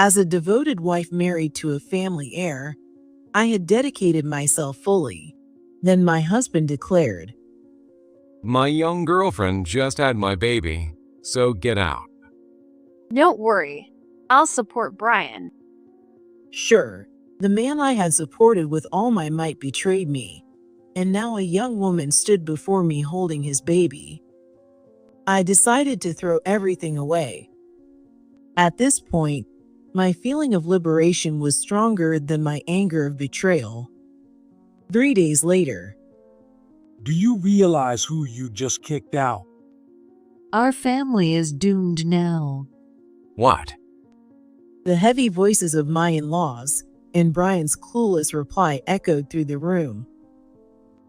As a devoted wife married to a family heir, I had dedicated myself fully. Then my husband declared, My young girlfriend just had my baby, so get out. Don't worry, I'll support Brian. sure, the man I had supported with all my might betrayed me, and now a young woman stood before me holding his baby. I decided to throw everything away. At this point, my feeling of liberation was stronger than my anger of betrayal. 3 days later, Do you realize who you just kicked out? Our family is doomed now. What? the heavy voices of my in-laws and Brian's clueless reply echoed through the room.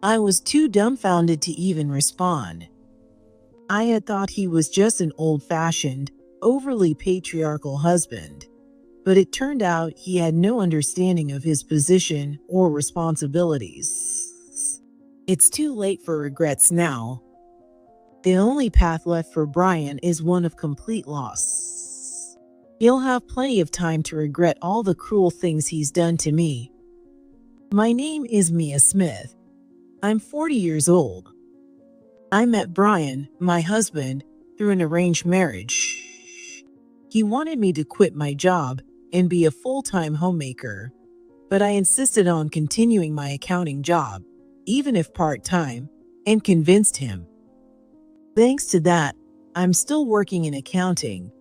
I was too dumbfounded to even respond. I had thought he was just an old-fashioned, overly patriarchal husband, but it turned out he had no understanding of his position or responsibilities. It's too late for regrets now. The only path left for Brian is one of complete loss. He'll have plenty of time to regret all the cruel things he's done to me. My name is Mia Smith. I'm 40 years old. I met Brian, my husband, through an arranged marriage. He wanted me to quit my job and be a full-time homemaker, but I insisted on continuing my accounting job, even if part-time, and convinced him. Thanks to that, I'm still working in accounting.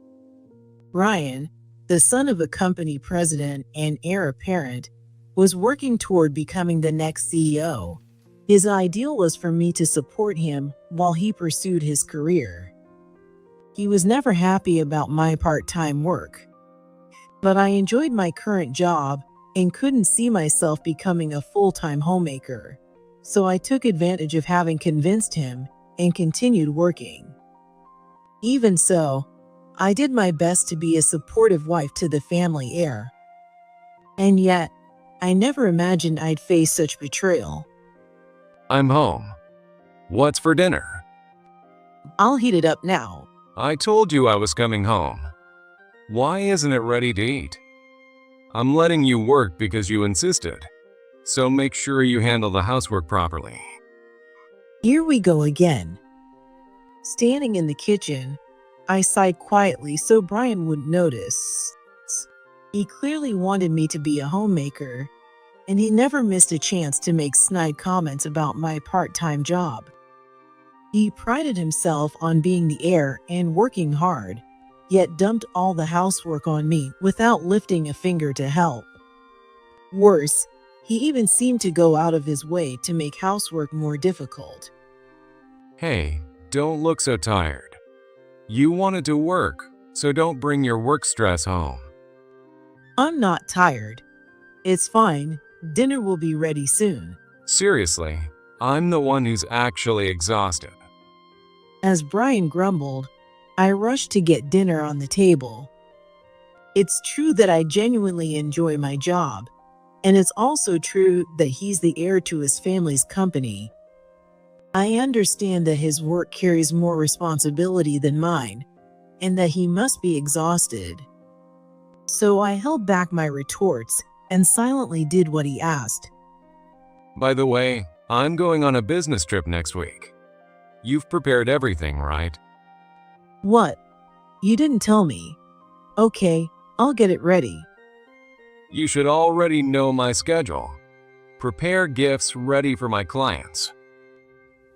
Brian, the son of a company president and heir apparent, was working toward becoming the next CEO. His ideal was for me to support him while he pursued his career. He was never happy about my part-time work, but I enjoyed my current job and couldn't see myself becoming a full-time homemaker, so I took advantage of having convinced him and continued working. Even so, I did my best to be a supportive wife to the family heir. And yet, I never imagined I'd face such betrayal. I'm home. What's for dinner? I'll heat it up now. I told you I was coming home. Why isn't it ready to eat? I'm letting you work because you insisted, so make sure you handle the housework properly. Here we go again. Standing in the kitchen, I sighed quietly so Brian wouldn't notice. He clearly wanted me to be a homemaker, and he never missed a chance to make snide comments about my part-time job. He prided himself on being the heir and working hard, yet dumped all the housework on me without lifting a finger to help. Worse, he even seemed to go out of his way to make housework more difficult. Hey, don't look so tired. You wanted to work, so don't bring your work stress home. I'm not tired. It's fine. Dinner will be ready soon. Seriously, I'm the one who's actually exhausted. As Brian grumbled, I rushed to get dinner on the table. It's true that I genuinely enjoy my job, and it's also true that he's the heir to his family's company. I understand that his work carries more responsibility than mine, and that he must be exhausted. So I held back my retorts and silently did what he asked. By the way, I'm going on a business trip next week. You've prepared everything, right? What? You didn't tell me. Okay, I'll get it ready. You should already know my schedule. Prepare gifts ready for my clients.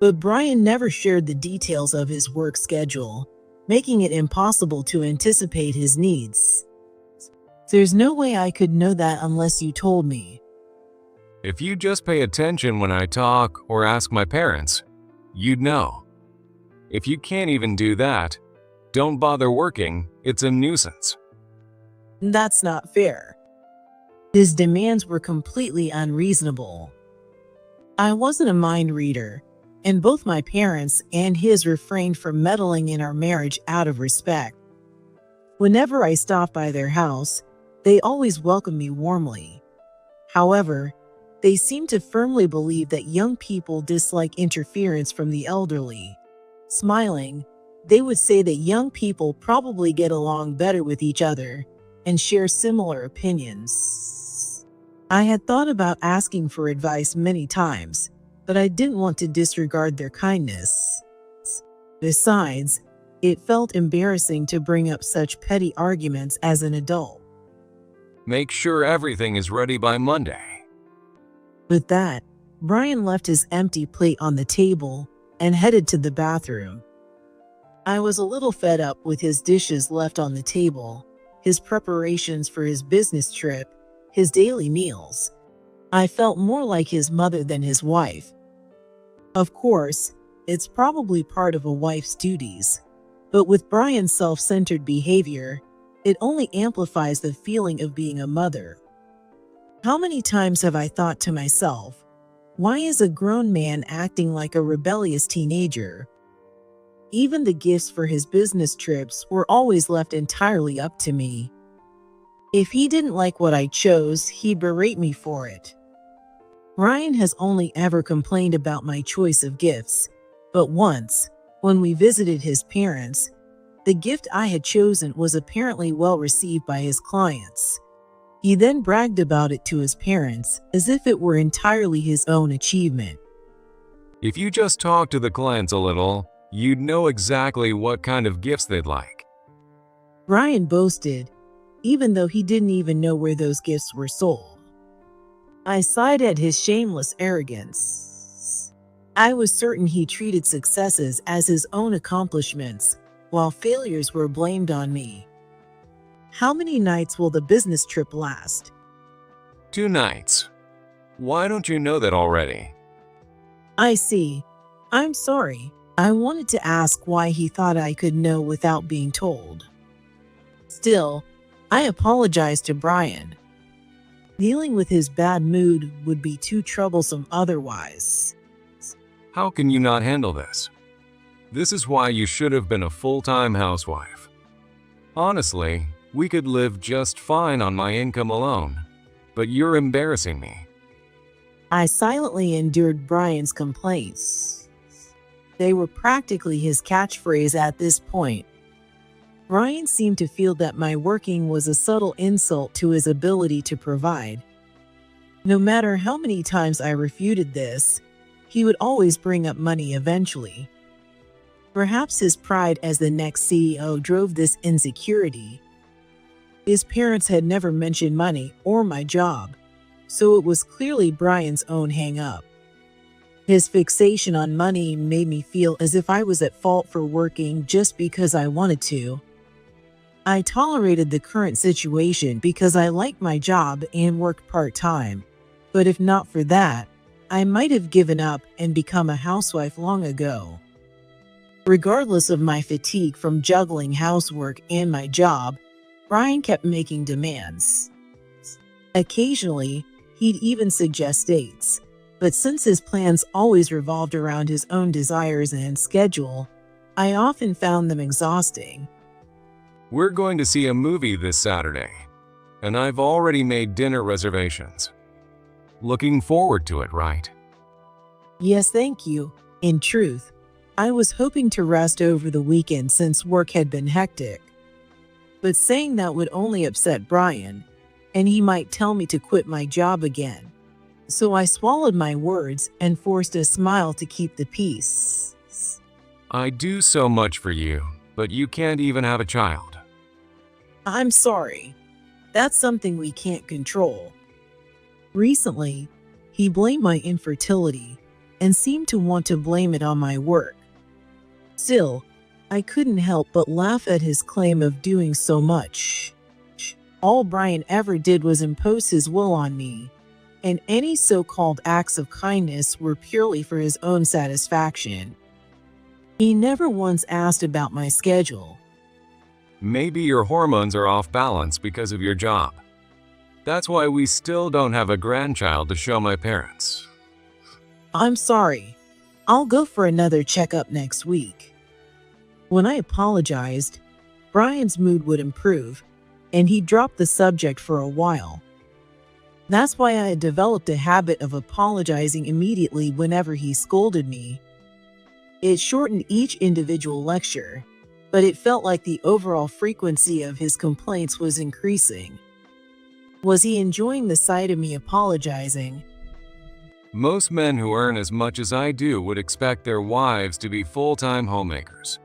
But Brian never shared the details of his work schedule, making it impossible to anticipate his needs. There's no way I could know that unless you told me. If you just pay attention when I talk or ask my parents, you'd know. If you can't even do that, don't bother working, it's a nuisance. That's not fair. His demands were completely unreasonable. I wasn't a mind reader, and both my parents and his refrained from meddling in our marriage out of respect. Whenever I stopped by their house, they always welcomed me warmly. However, they seemed to firmly believe that young people dislike interference from the elderly. Smiling, they would say that young people probably get along better with each other, and share similar opinions. I had thought about asking for advice many times, but I didn't want to disregard their kindness. Besides, it felt embarrassing to bring up such petty arguments as an adult. Make sure everything is ready by Monday. With that, Brian left his empty plate on the table and headed to the bathroom. I was a little fed up with his dishes left on the table, his preparations for his business trip, his daily meals. I felt more like his mother than his wife. Of course, it's probably part of a wife's duties, but with Brian's self-centered behavior, it only amplifies the feeling of being a mother. How many times have I thought to myself, why is a grown man acting like a rebellious teenager? Even the gifts for his business trips were always left entirely up to me. If he didn't like what I chose, he'd berate me for it. Ryan has only ever complained about my choice of gifts, but once, when we visited his parents, the gift I had chosen was apparently well received by his clients. He then bragged about it to his parents as if it were entirely his own achievement. If you just talk to the clients a little, you'd know exactly what kind of gifts they'd like. Ryan boasted, even though he didn't even know where those gifts were sold. I sighed at his shameless arrogance. I was certain he treated successes as his own accomplishments, while failures were blamed on me. How many nights will the business trip last? 2 nights. Why don't you know that already? I see. I'm sorry. I wanted to ask why he thought I could know without being told. Still, I apologized to Brian. Dealing with his bad mood would be too troublesome otherwise. How can you not handle this? This is why you should have been a full-time housewife. Honestly, we could live just fine on my income alone, but you're embarrassing me. I silently endured Brian's complaints. They were practically his catchphrase at this point. Brian seemed to feel that my working was a subtle insult to his ability to provide. No matter how many times I refuted this, he would always bring up money eventually. Perhaps his pride as the next CEO drove this insecurity. His parents had never mentioned money or my job, so it was clearly Brian's own hang-up. His fixation on money made me feel as if I was at fault for working just because I wanted to. I tolerated the current situation because I liked my job and worked part-time, but if not for that, I might have given up and become a housewife long ago. Regardless of my fatigue from juggling housework and my job, Brian kept making demands. Occasionally, he'd even suggest dates, but since his plans always revolved around his own desires and schedule, I often found them exhausting. We're going to see a movie this Saturday, and I've already made dinner reservations. Looking forward to it, right? Yes, thank you. In truth, I was hoping to rest over the weekend since work had been hectic. But saying that would only upset Brian, and he might tell me to quit my job again. So I swallowed my words and forced a smile to keep the peace. I do so much for you, but you can't even have a child. I'm sorry. That's something we can't control. Recently, he blamed my infertility and seemed to want to blame it on my work. Still, I couldn't help but laugh at his claim of doing so much. All Brian ever did was impose his will on me, and any so-called acts of kindness were purely for his own satisfaction. He never once asked about my schedule. Maybe your hormones are off balance because of your job. That's why we still don't have a grandchild to show my parents. I'm sorry. I'll go for another checkup next week. When I apologized, Brian's mood would improve, and he dropped the subject for a while. That's why I had developed a habit of apologizing immediately whenever he scolded me. It shortened each individual lecture, but it felt like the overall frequency of his complaints was increasing. Was he enjoying the sight of me apologizing? Most men who earn as much as I do would expect their wives to be full-time homemakers.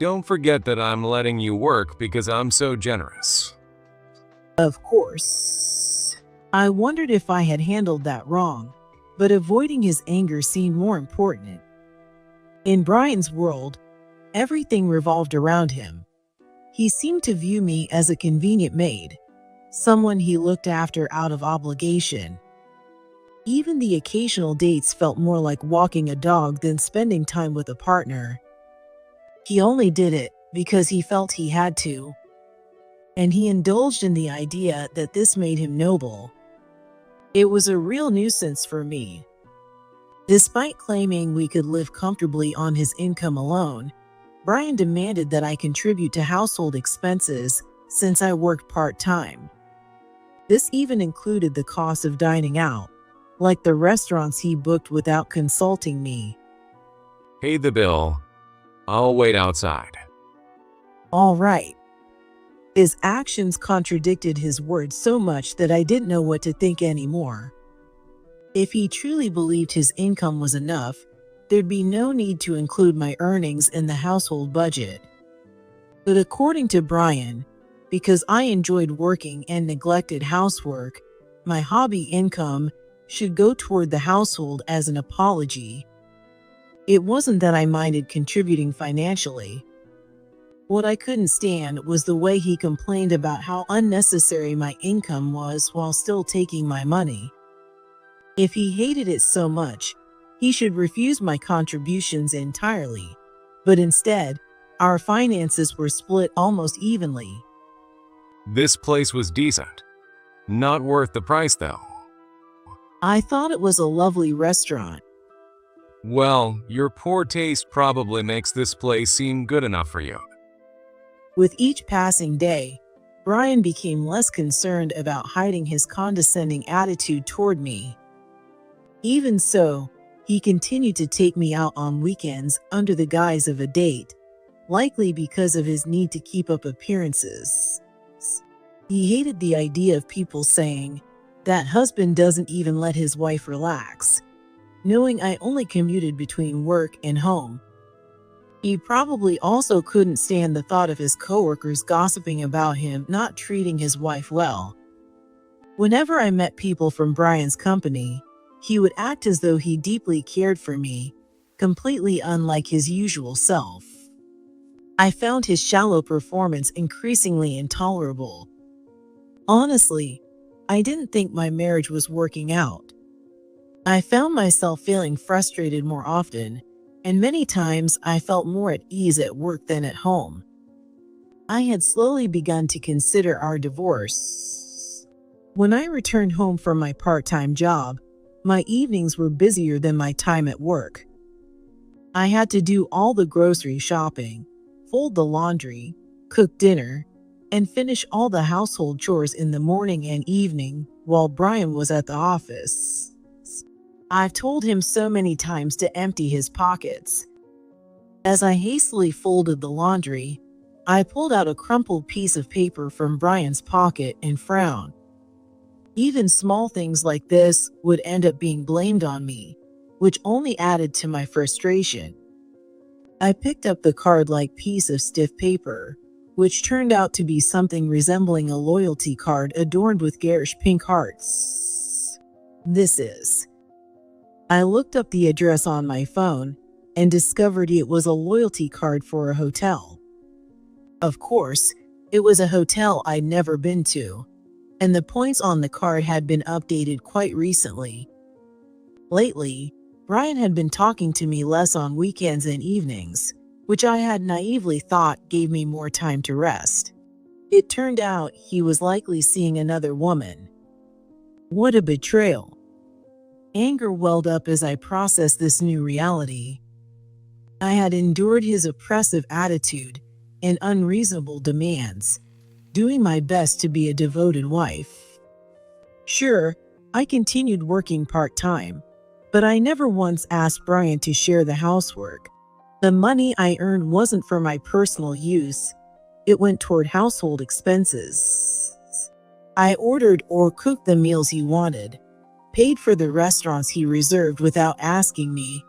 Don't forget that I'm letting you work because I'm so generous. Of course. I wondered if I had handled that wrong, but avoiding his anger seemed more important. In Brian's world, everything revolved around him. He seemed to view me as a convenient maid, someone he looked after out of obligation. Even the occasional dates felt more like walking a dog than spending time with a partner. He only did it because he felt he had to, and he indulged in the idea that this made him noble. It was a real nuisance for me. Despite claiming we could live comfortably on his income alone, Brian demanded that I contribute to household expenses since I worked part-time. This even included the cost of dining out, like the restaurants he booked without consulting me. Pay the bill. I'll wait outside. All right. His actions contradicted his words so much that I didn't know what to think anymore. If he truly believed his income was enough, there'd be no need to include my earnings in the household budget. But according to Brian, because I enjoyed working and neglected housework, my hobby income should go toward the household as an apology. It wasn't that I minded contributing financially. What I couldn't stand was the way he complained about how unnecessary my income was while still taking my money. If he hated it so much, he should refuse my contributions entirely. But instead, our finances were split almost evenly. This place was decent. Not worth the price, though. I thought it was a lovely restaurant. Well, your poor taste probably makes this place seem good enough for you. With each passing day, Brian became less concerned about hiding his condescending attitude toward me. Even so, he continued to take me out on weekends under the guise of a date, likely because of his need to keep up appearances. He hated the idea of people saying, "That husband doesn't even let his wife relax," knowing I only commuted between work and home. He probably also couldn't stand the thought of his coworkers gossiping about him not treating his wife well. Whenever I met people from Brian's company, he would act as though he deeply cared for me, completely unlike his usual self. I found his shallow performance increasingly intolerable. Honestly, I didn't think my marriage was working out. I found myself feeling frustrated more often, and many times I felt more at ease at work than at home. I had slowly begun to consider our divorce. When I returned home from my part-time job, my evenings were busier than my time at work. I had to do all the grocery shopping, fold the laundry, cook dinner, and finish all the household chores in the morning and evening while Brian was at the office. I've told him so many times to empty his pockets. As I hastily folded the laundry, I pulled out a crumpled piece of paper from Brian's pocket and frowned. Even small things like this would end up being blamed on me, which only added to my frustration. I picked up the card-like piece of stiff paper, which turned out to be something resembling a loyalty card adorned with garish pink hearts. This is. I looked up the address on my phone and discovered it was a loyalty card for a hotel. Of course, it was a hotel I'd never been to, and the points on the card had been updated quite recently. Lately, Brian had been talking to me less on weekends and evenings, which I had naively thought gave me more time to rest. It turned out he was likely seeing another woman. What a betrayal. Anger welled up as I processed this new reality. I had endured his oppressive attitude and unreasonable demands, doing my best to be a devoted wife. Sure, I continued working part-time, but I never once asked Brian to share the housework. The money I earned wasn't for my personal use, it went toward household expenses. I ordered or cooked the meals he wanted, paid for the restaurants he reserved without asking me,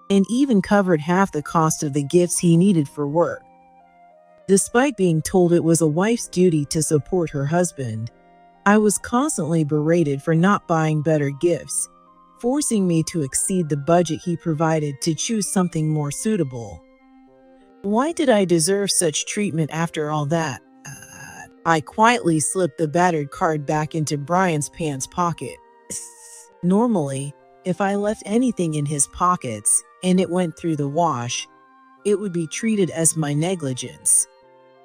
and even covered half the cost of the gifts he needed for work. Despite being told it was a wife's duty to support her husband, I was constantly berated for not buying better gifts, forcing me to exceed the budget he provided to choose something more suitable. Why did I deserve such treatment after all that? I quietly slipped the battered card back into Brian's pants pocket. Normally, if I left anything in his pockets and it went through the wash, it would be treated as my negligence.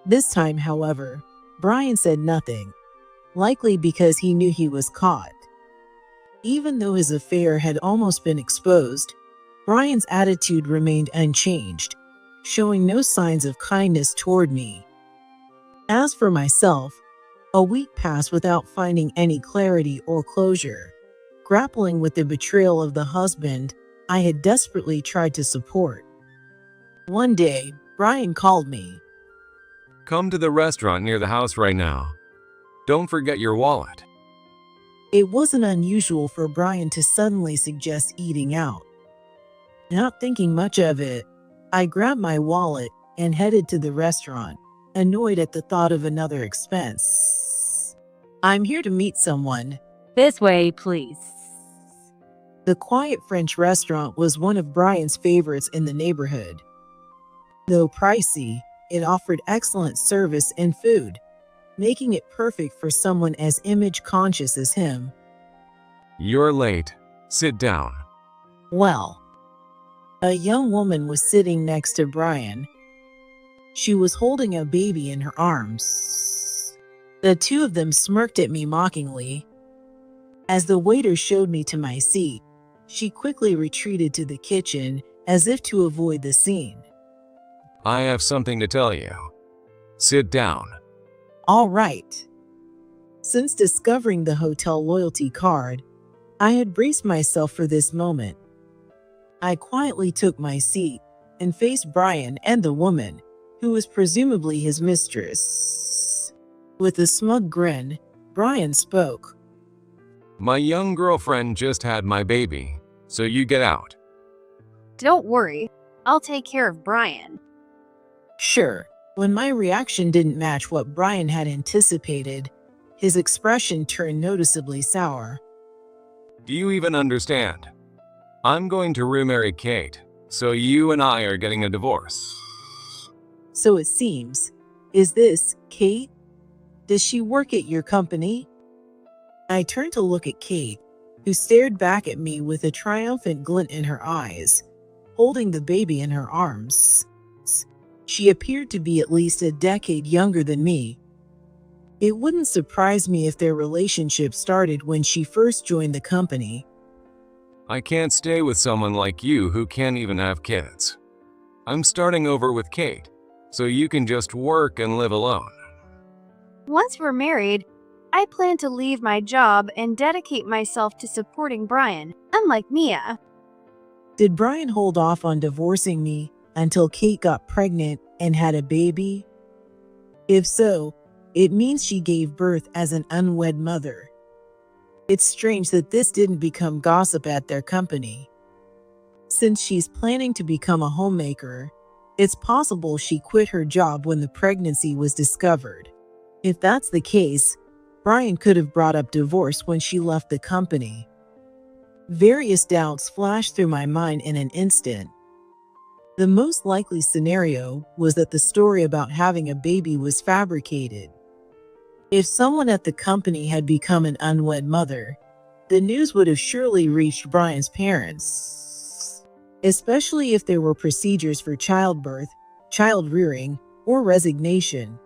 This time, however, Brian said nothing, likely because he knew he was caught. Even though his affair had almost been exposed, Brian's attitude remained unchanged, showing no signs of kindness toward me. As for myself, a week passed without finding any clarity or closure, grappling with the betrayal of the husband I had desperately tried to support. One day, Brian called me. Come to the restaurant near the house right now. Don't forget your wallet. It wasn't unusual for Brian to suddenly suggest eating out. Not thinking much of it, I grabbed my wallet and headed to the restaurant, annoyed at the thought of another expense. I'm here to meet someone. This way, please. The quiet French restaurant was one of Brian's favorites in the neighborhood. Though pricey, it offered excellent service and food, making it perfect for someone as image-conscious as him. You're late. Sit down. Well, a young woman was sitting next to Brian. She was holding a baby in her arms. The two of them smirked at me mockingly. As the waiter showed me to my seat, she quickly retreated to the kitchen as if to avoid the scene. I have something to tell you. Sit down. All right. Since discovering the hotel loyalty card, I had braced myself for this moment. I quietly took my seat and faced Brian and the woman, who was presumably his mistress. With a smug grin, Brian spoke. My young girlfriend just had my baby, so you get out. Don't worry, I'll take care of Brian. Sure. When my reaction didn't match what Brian had anticipated, his expression turned noticeably sour. Do you even understand? I'm going to remarry Kate, so you and I are getting a divorce. So it seems. Is this Kate? Does she work at your company? I turned to look at Kate, who stared back at me with a triumphant glint in her eyes, holding the baby in her arms. She appeared to be at least a decade younger than me. It wouldn't surprise me if their relationship started when she first joined the company. I can't stay with someone like you who can't even have kids. I'm starting over with Kate, so you can just work and live alone. Once we're married, I plan to leave my job and dedicate myself to supporting Brian, unlike Mia. Did Brian hold off on divorcing me until Kate got pregnant and had a baby? If so, it means she gave birth as an unwed mother. It's strange that this didn't become gossip at their company. Since she's planning to become a homemaker, it's possible she quit her job when the pregnancy was discovered. If that's the case, Brian could have brought up divorce when she left the company. Various doubts flashed through my mind in an instant. The most likely scenario was that the story about having a baby was fabricated. If someone at the company had become an unwed mother, the news would have surely reached Brian's parents, especially if there were procedures for childbirth, child rearing, or resignation.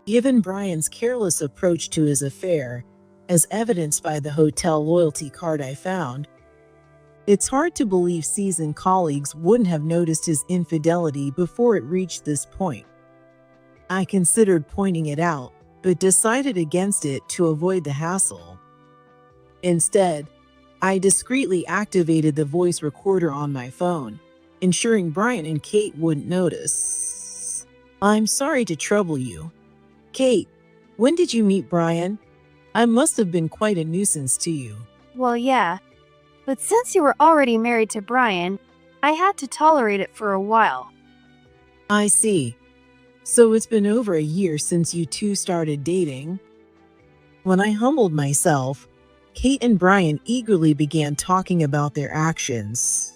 Given Brian's careless approach to his affair, as evidenced by the hotel loyalty card I found, it's hard to believe seasoned colleagues wouldn't have noticed his infidelity before it reached this point. I considered pointing it out, but decided against it to avoid the hassle. Instead, I discreetly activated the voice recorder on my phone, ensuring Brian and Kate wouldn't notice. I'm sorry to trouble you. Kate, when did you meet Brian? I must have been quite a nuisance to you. Well, yeah. But since you were already married to Brian, I had to tolerate it for a while. I see. So it's been over a year since you two started dating? When I humbled myself, Kate and Brian eagerly began talking about their actions.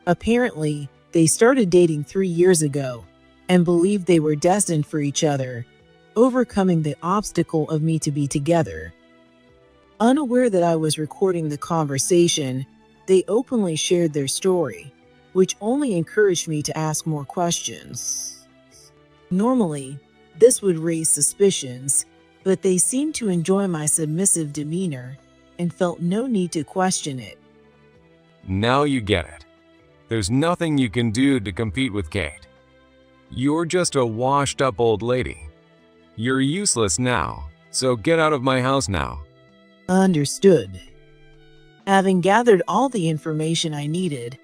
Apparently, they started dating 3 years ago and believed they were destined for each other, overcoming the obstacle of me to be together. Unaware that I was recording the conversation, they openly shared their story, which only encouraged me to ask more questions. Normally, this would raise suspicions, but they seemed to enjoy my submissive demeanor and felt no need to question it. Now you get it. There's nothing you can do to compete with Kate. You're just a washed-up old lady. You're useless now, so get out of my house now. Understood. Having gathered all the information I needed,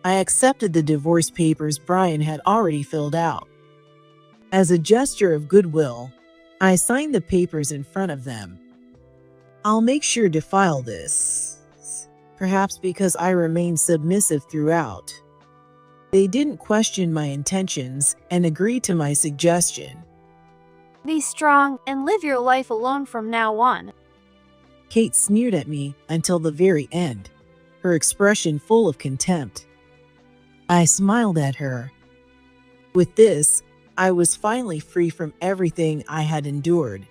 I accepted the divorce papers Brian had already filled out. As a gesture of goodwill, I signed the papers in front of them. I'll make sure to file this, perhaps because I remained submissive throughout. They didn't question my intentions and agreed to my suggestion. Be strong and live your life alone from now on. Kate sneered at me until the very end, her expression full of contempt. I smiled at her. With this, I was finally free from everything I had endured.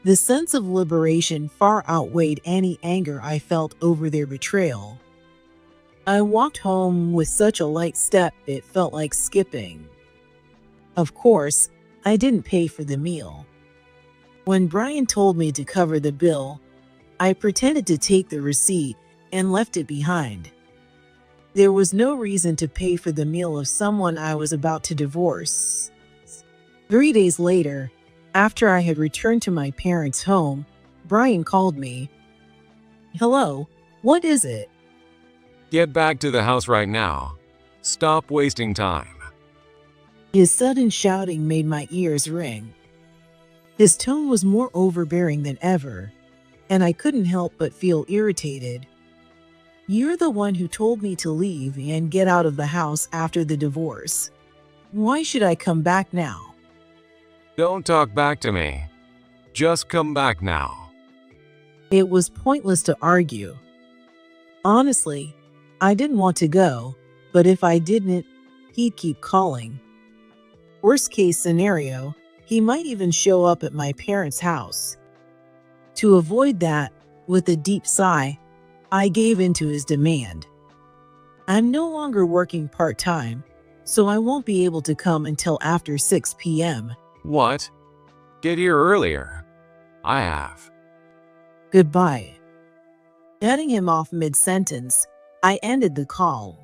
The sense of liberation far outweighed any anger I felt over their betrayal. I walked home with such a light step it felt like skipping. Of course, I didn't pay for the meal. When Brian told me to cover the bill, I pretended to take the receipt and left it behind. There was no reason to pay for the meal of someone I was about to divorce. 3 days later, after I had returned to my parents' home, Brian called me. Hello, what is it? Get back to the house right now. Stop wasting time. His sudden shouting made my ears ring. His tone was more overbearing than ever, and I couldn't help but feel irritated. You're the one who told me to leave and get out of the house after the divorce. Why should I come back now? Don't talk back to me. Just come back now. It was pointless to argue. Honestly, I didn't want to go, but if I didn't, he'd keep calling. Worst case scenario, he might even show up at my parents' house. To avoid that, with a deep sigh, I gave in to his demand. I'm no longer working part-time, so I won't be able to come until after 6 p.m. What? Get here earlier. I have. Goodbye. Cutting him off mid-sentence, I ended the call.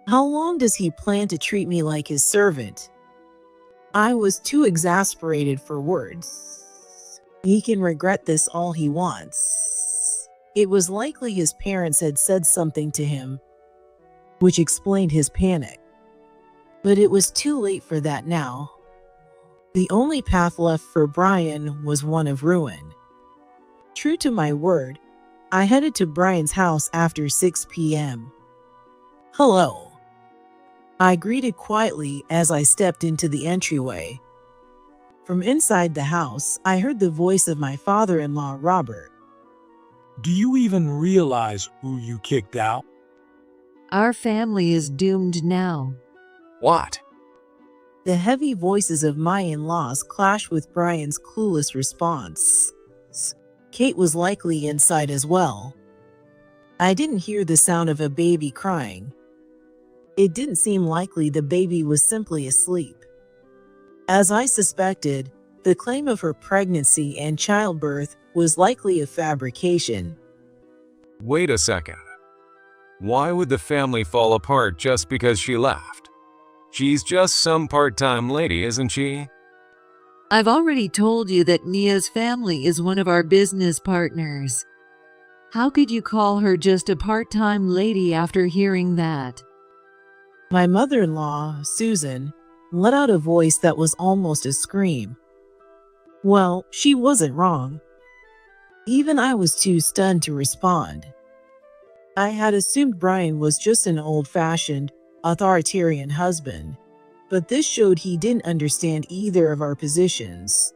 How long does he plan to treat me like his servant? I was too exasperated for words. He can regret this all he wants. It was likely his parents had said something to him, which explained his panic. But it was too late for that now. The only path left for Brian was one of ruin. True to my word, I headed to Brian's house after 6 p.m. Hello. I greeted quietly as I stepped into the entryway. From inside the house, I heard the voice of my father-in-law, Robert. Do you even realize who you kicked out? Our family is doomed now. What? The heavy voices of my in-laws clashed with Brian's clueless response. Kate was likely inside as well. I didn't hear the sound of a baby crying. It didn't seem likely the baby was simply asleep. As I suspected, the claim of her pregnancy and childbirth was likely a fabrication. Wait a second. Why would the family fall apart just because she left? She's just some part-time lady, isn't she? I've already told you that Nia's family is one of our business partners. How could you call her just a part-time lady after hearing that? My mother-in-law, Susan, let out a voice that was almost a scream. Well, she wasn't wrong. Even I was too stunned to respond. I had assumed Brian was just an old-fashioned, authoritarian husband, but this showed he didn't understand either of our positions.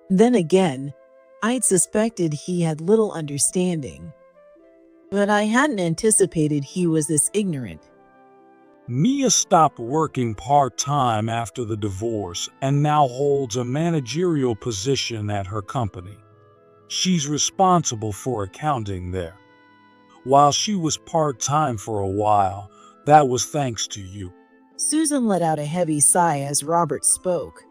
Then again, I'd suspected he had little understanding, but I hadn't anticipated he was this ignorant. Mia stopped working part-time after the divorce and now holds a managerial position at her company. She's responsible for accounting there. While she was part-time for a while, that was thanks to you. Susan let out a heavy sigh as Robert spoke.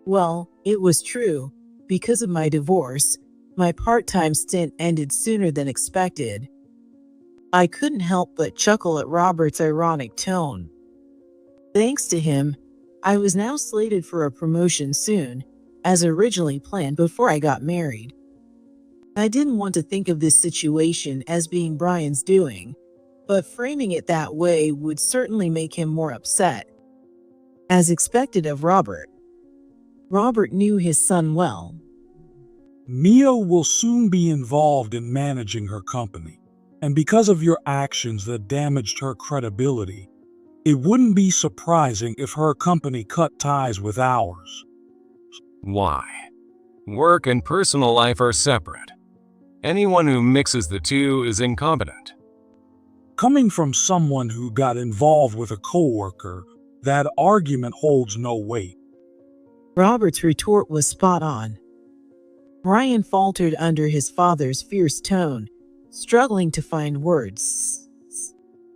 Well, it was true. Because of my divorce, my part-time stint ended sooner than expected. I couldn't help but chuckle at Robert's ironic tone. Thanks to him, I was now slated for a promotion soon, as originally planned before I got married. I didn't want to think of this situation as being Brian's doing, but framing it that way would certainly make him more upset. As expected of Robert, Robert knew his son well. Mia will soon be involved in managing her company, and because of your actions that damaged her credibility, it wouldn't be surprising if her company cut ties with ours. Why? Work and personal life are separate. Anyone who mixes the two is incompetent. Coming from someone who got involved with a coworker, that argument holds no weight. Robert's retort was spot on. Brian faltered under his father's fierce tone, struggling to find words.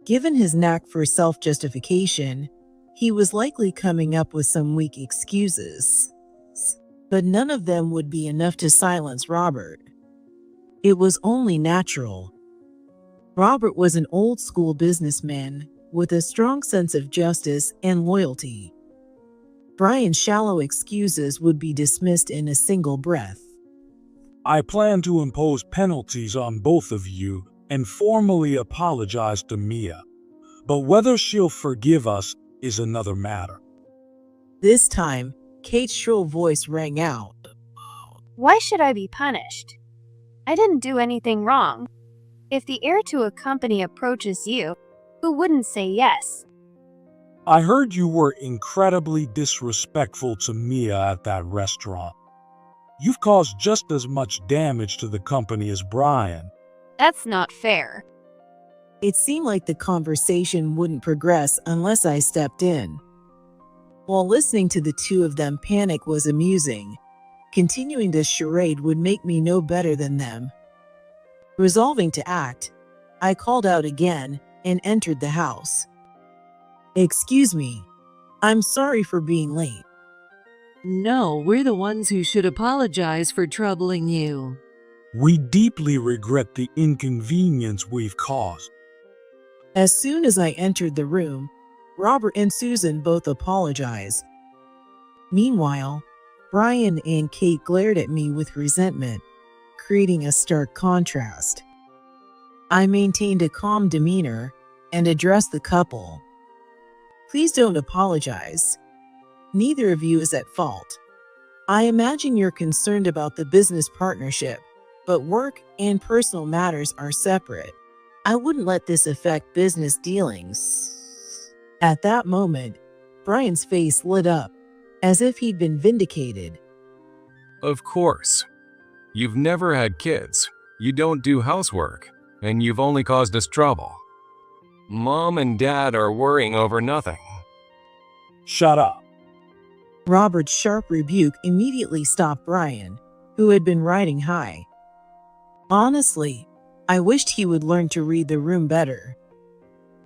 Given his knack for self-justification, he was likely coming up with some weak excuses. But none of them would be enough to silence Robert. It was only natural. Robert was an old-school businessman with a strong sense of justice and loyalty. Brian's shallow excuses would be dismissed in a single breath. I plan to impose penalties on both of you and formally apologize to Mia. But whether she'll forgive us is another matter. This time, Kate's shrill voice rang out. Why should I be punished? I didn't do anything wrong. If the heir to a company approaches you, who wouldn't say yes? I heard you were incredibly disrespectful to Mia at that restaurant. You've caused just as much damage to the company as Brian. That's not fair. It seemed like the conversation wouldn't progress unless I stepped in. While listening to the two of them panic was amusing, continuing this charade would make me no better than them. Resolving to act, I called out again and entered the house. Excuse me, I'm sorry for being late. No, we're the ones who should apologize for troubling you. We deeply regret the inconvenience we've caused. As soon as I entered the room, Robert and Susan both apologized. Meanwhile, Brian and Kate glared at me with resentment, creating a stark contrast. I maintained a calm demeanor and addressed the couple. Please don't apologize. Neither of you is at fault. I imagine you're concerned about the business partnership, but work and personal matters are separate. I wouldn't let this affect business dealings. At that moment, Brian's face lit up, as if he'd been vindicated. Of course. You've never had kids, you don't do housework, and you've only caused us trouble. Mom and Dad are worrying over nothing. Shut up. Robert's sharp rebuke immediately stopped Brian, who had been riding high. Honestly, I wished he would learn to read the room better.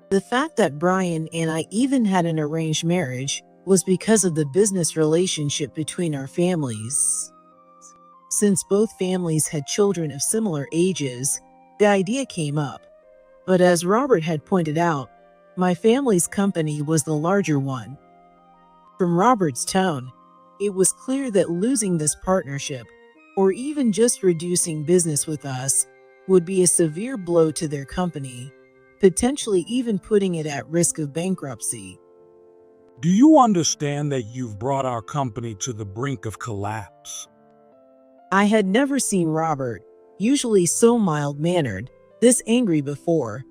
The fact that Brian and I even had an arranged marriage was because of the business relationship between our families. Since both families had children of similar ages, the idea came up. But as Robert had pointed out, my family's company was the larger one. From Robert's tone, it was clear that losing this partnership, or even just reducing business with us, would be a severe blow to their company, potentially even putting it at risk of bankruptcy. Do you understand that you've brought our company to the brink of collapse? I had never seen Robert, usually so mild-mannered, this angry before.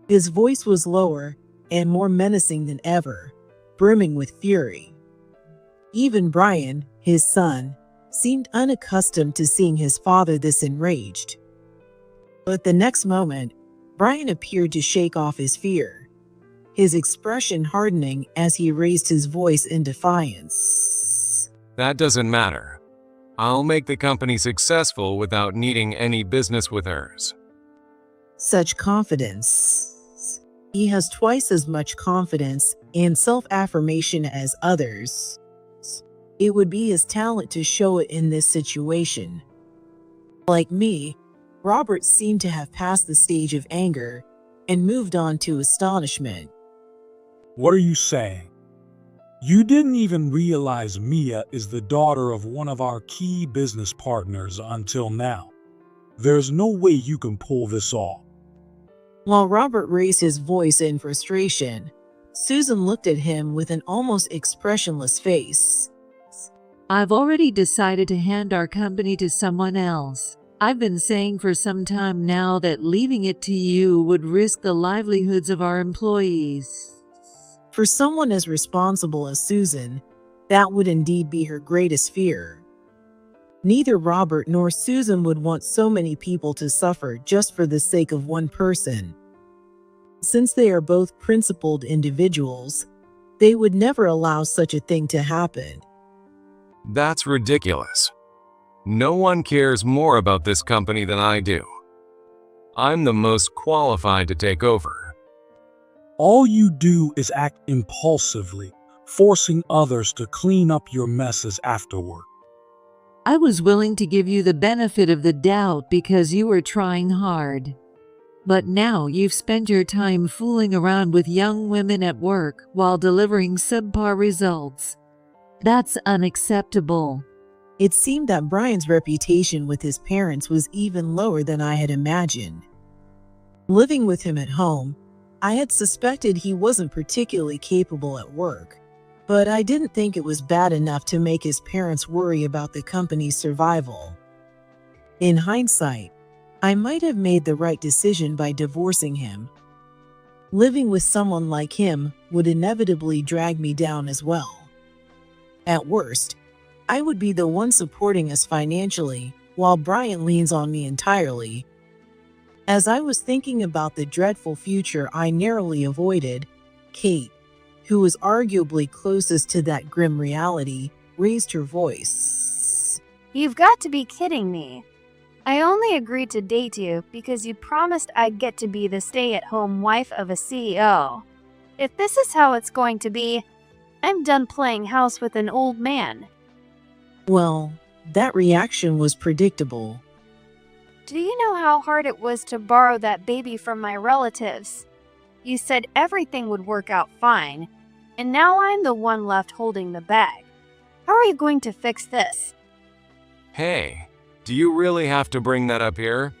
His voice was lower and more menacing than ever, brimming with fury. Even Brian, his son, seemed unaccustomed to seeing his father this enraged. But the next moment, Brian appeared to shake off his fear, his expression hardening as he raised his voice in defiance. That doesn't matter. I'll make the company successful without needing any business with hers. Such confidence. He has twice as much confidence and self-affirmation as others. It would be his talent to show it in this situation. Like me, Robert seemed to have passed the stage of anger and moved on to astonishment. What are you saying? You didn't even realize Mia is the daughter of one of our key business partners until now. There's no way you can pull this off. While Robert raised his voice in frustration, Susan looked at him with an almost expressionless face. I've already decided to hand our company to someone else. I've been saying for some time now that leaving it to you would risk the livelihoods of our employees. For someone as responsible as Susan, that would indeed be her greatest fear. Neither Robert nor Susan would want so many people to suffer just for the sake of one person. Since they are both principled individuals, they would never allow such a thing to happen. That's ridiculous. No one cares more about this company than I do. I'm the most qualified to take over. All you do is act impulsively, forcing others to clean up your messes afterward. I was willing to give you the benefit of the doubt because you were trying hard. But now you've spent your time fooling around with young women at work while delivering subpar results. That's unacceptable. It seemed that Brian's reputation with his parents was even lower than I had imagined. Living with him at home, I had suspected he wasn't particularly capable at work, but I didn't think it was bad enough to make his parents worry about the company's survival. In hindsight, I might have made the right decision by divorcing him. Living with someone like him would inevitably drag me down as well. At worst, I would be the one supporting us financially, while Brian leans on me entirely. As I was thinking about the dreadful future I narrowly avoided, Kate, who was arguably closest to that grim reality, raised her voice. You've got to be kidding me. I only agreed to date you because you promised I'd get to be the stay-at-home wife of a CEO. If this is how it's going to be, I'm done playing house with an old man. Well, that reaction was predictable. Do you know how hard it was to borrow that baby from my relatives? You said everything would work out fine, and now I'm the one left holding the bag. How are you going to fix this? Hey, do you really have to bring that up here?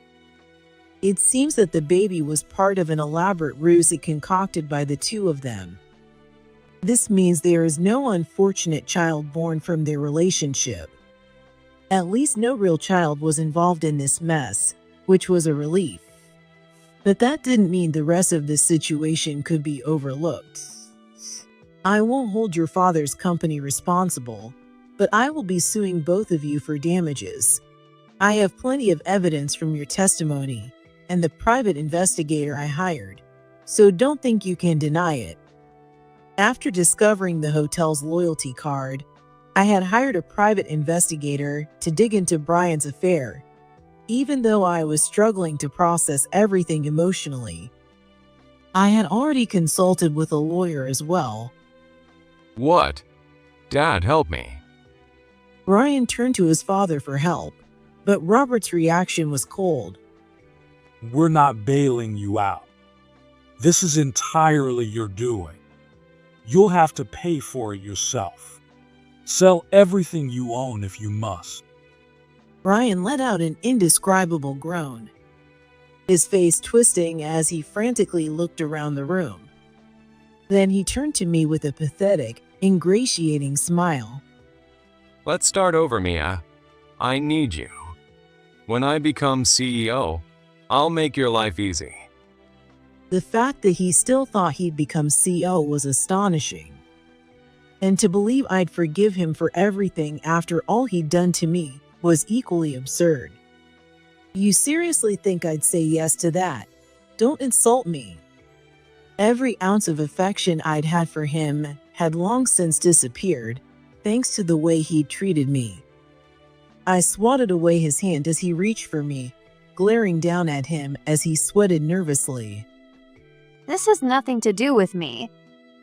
It seems that the baby was part of an elaborate ruse concocted by the two of them. This means there is no unfortunate child born from their relationship. At least no real child was involved in this mess, which was a relief. But that didn't mean the rest of this situation could be overlooked. I won't hold your father's company responsible, but I will be suing both of you for damages. I have plenty of evidence from your testimony and the private investigator I hired, so don't think you can deny it. After discovering the hotel's loyalty card, I had hired a private investigator to dig into Brian's affair, even though I was struggling to process everything emotionally. I had already consulted with a lawyer as well. What? Dad, help me. Brian turned to his father for help, but Robert's reaction was cold. We're not bailing you out. This is entirely your doing. You'll have to pay for it yourself. Sell everything you own if you must. Brian let out an indescribable groan. his face twisting as he frantically looked around the room. Then he turned to me with a pathetic, ingratiating smile. Let's start over, Mia. I need you. When I become CEO, I'll make your life easy. The fact that he still thought he'd become CEO was astonishing. And to believe I'd forgive him for everything after all he'd done to me was equally absurd. You seriously think I'd say yes to that? Don't insult me. Every ounce of affection I'd had for him had long since disappeared, thanks to the way he'd treated me. I swatted away his hand as he reached for me, glaring down at him as he sweated nervously. This has nothing to do with me.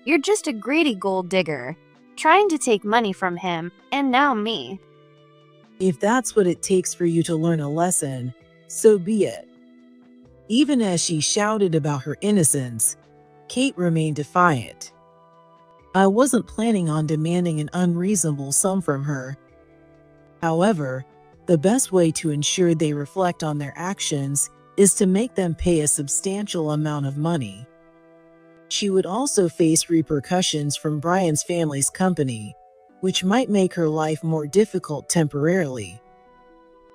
You're just a greedy gold digger, trying to take money from him, and now me. If that's what it takes for you to learn a lesson, so be it. Even as she shouted about her innocence, Kate remained defiant. I wasn't planning on demanding an unreasonable sum from her. However, the best way to ensure they reflect on their actions is to make them pay a substantial amount of money. She would also face repercussions from Brian's family's company, which might make her life more difficult temporarily.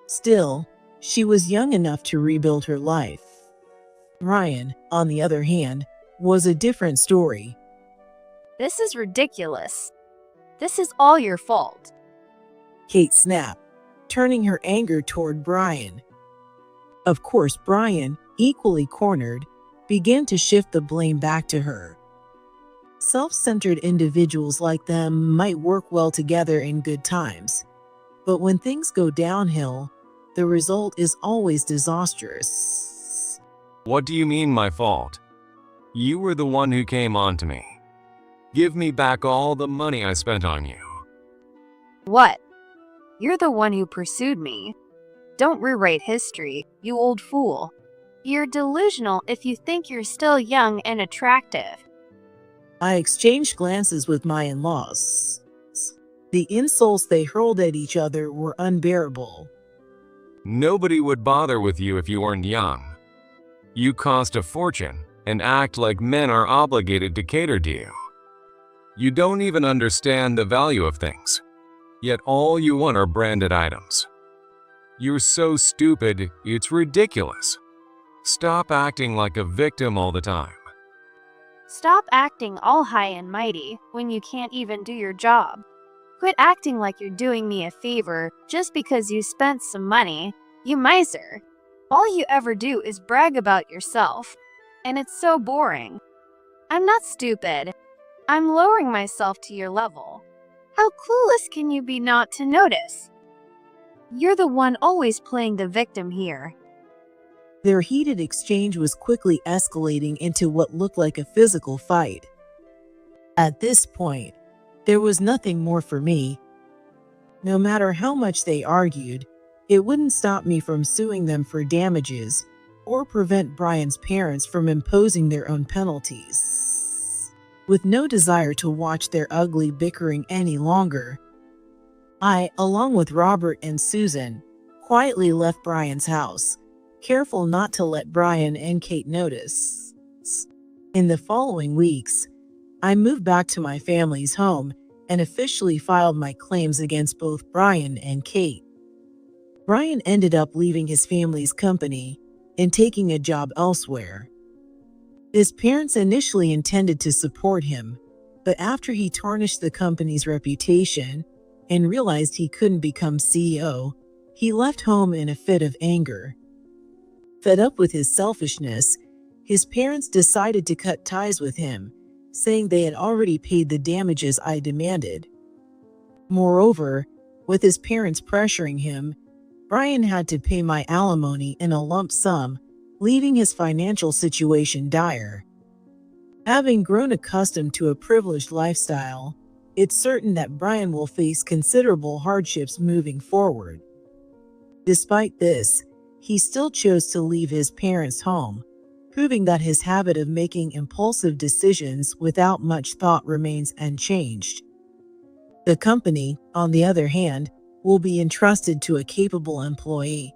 Still, she was young enough to rebuild her life. Brian, on the other hand, was a different story. This is ridiculous. This is all your fault. Kate snapped, turning her anger toward Brian. Of course, Brian, equally cornered, began to shift the blame back to her. Self-centered individuals like them might work well together in good times, but when things go downhill, the result is always disastrous. What do you mean, my fault? You were the one who came on to me. Give me back all the money I spent on you. What? You're the one who pursued me. Don't rewrite history, you old fool. You're delusional if you think you're still young and attractive. I exchanged glances with my in-laws. The insults they hurled at each other were unbearable. Nobody would bother with you if you weren't young. You cost a fortune and act like men are obligated to cater to you. You don't even understand the value of things, yet all you want are branded items. You're so stupid, it's ridiculous. Stop acting like a victim all the time. Stop acting all high and mighty when you can't even do your job. Quit acting like you're doing me a favor just because you spent some money, you miser. All you ever do is brag about yourself, and it's so boring. I'm not stupid. I'm lowering myself to your level. How clueless can you be not to notice? You're the one always playing the victim here. Their heated exchange was quickly escalating into what looked like a physical fight. At this point, there was nothing more for me. No matter how much they argued, it wouldn't stop me from suing them for damages or prevent Brian's parents from imposing their own penalties. With no desire to watch their ugly bickering any longer, I, along with Robert and Susan, quietly left Brian's house, careful not to let Brian and Kate notice. In the following weeks, I moved back to my family's home and officially filed my claims against both Brian and Kate. Brian ended up leaving his family's company and taking a job elsewhere. His parents initially intended to support him, but after he tarnished the company's reputation and realized he couldn't become CEO, he left home in a fit of anger. Fed up with his selfishness, his parents decided to cut ties with him, saying they had already paid the damages I demanded. Moreover, with his parents pressuring him, Brian had to pay my alimony in a lump sum, leaving his financial situation dire. Having grown accustomed to a privileged lifestyle, it's certain that Brian will face considerable hardships moving forward. Despite this, he still chose to leave his parents' home, proving that his habit of making impulsive decisions without much thought remains unchanged. The company, on the other hand, will be entrusted to a capable employee.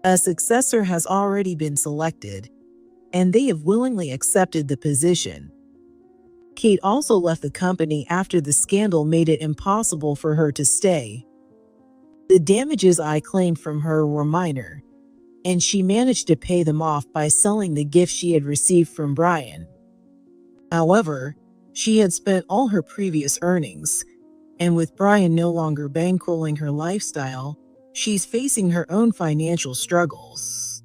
A successor has already been selected, and they have willingly accepted the position. Kate also left the company after the scandal made it impossible for her to stay. The damages I claimed from her were minor, and she managed to pay them off by selling the gift she had received from Brian. However, she had spent all her previous earnings, and with Brian no longer bankrolling her lifestyle, she's facing her own financial struggles.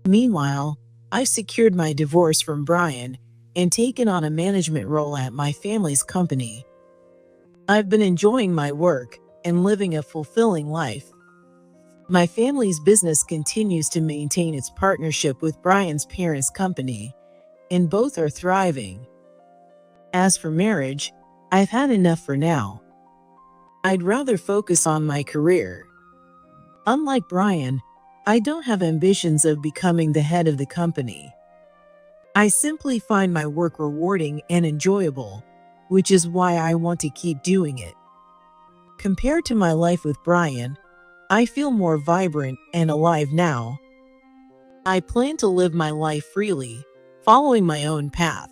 Meanwhile, I've secured my divorce from Brian and taken on a management role at my family's company. I've been enjoying my work and living a fulfilling life. My family's business continues to maintain its partnership with Brian's parents' company, and both are thriving. As for marriage, I've had enough for now. I'd rather focus on my career. Unlike Brian, I don't have ambitions of becoming the head of the company. I simply find my work rewarding and enjoyable, which is why I want to keep doing it. Compared to my life with Brian, I feel more vibrant and alive now. I plan to live my life freely, following my own path.